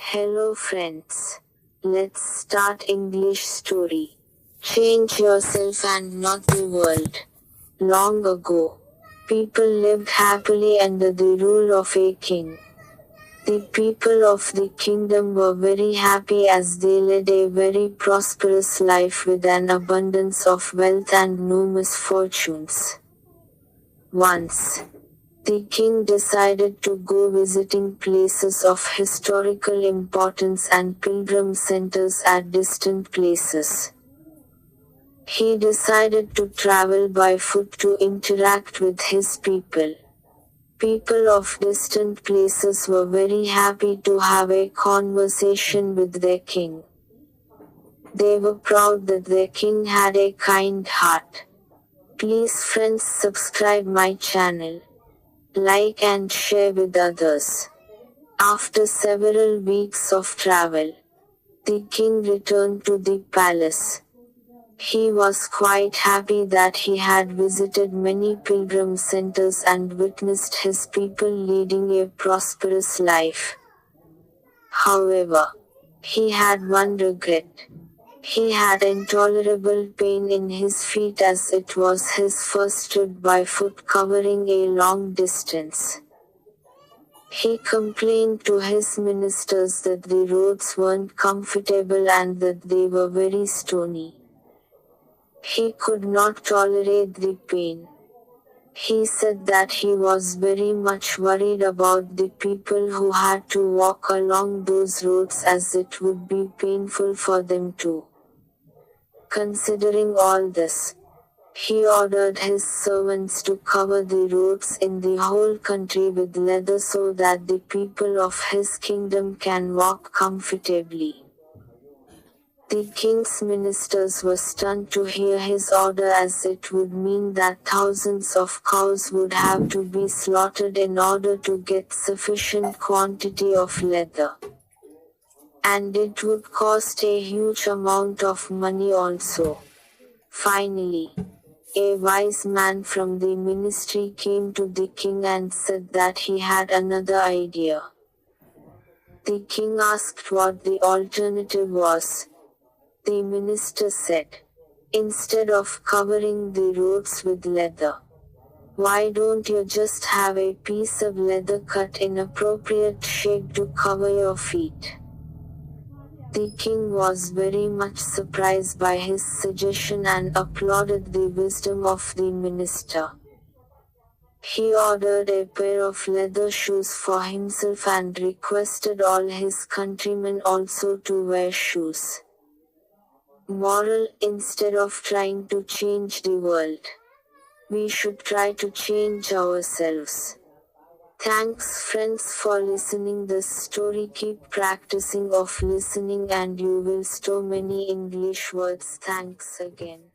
Hello friends. Let's start English story. Change yourself and not the world. Long ago, people lived happily under the rule of a king. The people of the kingdom were very happy as they led a very prosperous life with an abundance of wealth and no misfortunes. Once, the king decided to go visiting places of historical importance and pilgrim centers at distant places. He decided to travel by foot to interact with his people. People of distant places were very happy to have a conversation with their king. They were proud that their king had a kind heart. Please friends, subscribe my channel. Like and share with others. After several weeks of travel, the king returned to the palace. He was quite happy that he had visited many pilgrim centers and witnessed his people leading a prosperous life. However, he had one regret. He had intolerable pain in his feet as it was his first trip by foot covering a long distance. He complained to his ministers that the roads weren't comfortable and that they were very stony. He could not tolerate the pain. He said that he was very much worried about the people who had to walk along those roads as it would be painful for them too. Considering all this, he ordered his servants to cover the roads in the whole country with leather so that the people of his kingdom can walk comfortably. The king's ministers were stunned to hear his order as it would mean that thousands of cows would have to be slaughtered in order to get sufficient quantity of leather. And it would cost a huge amount of money also. Finally, a wise man from the ministry came to the king and said that he had another idea. The king asked what the alternative was. The minister said, instead of covering the roads with leather, why don't you just have a piece of leather cut in appropriate shape to cover your feet? The king was very much surprised by his suggestion and applauded the wisdom of the minister. He ordered a pair of leather shoes for himself and requested all his countrymen also to wear shoes. Moral: instead of trying to change the world, we should try to change ourselves. Thanks friends for listening this story. Keep practicing of listening and you will store many English words. Thanks again.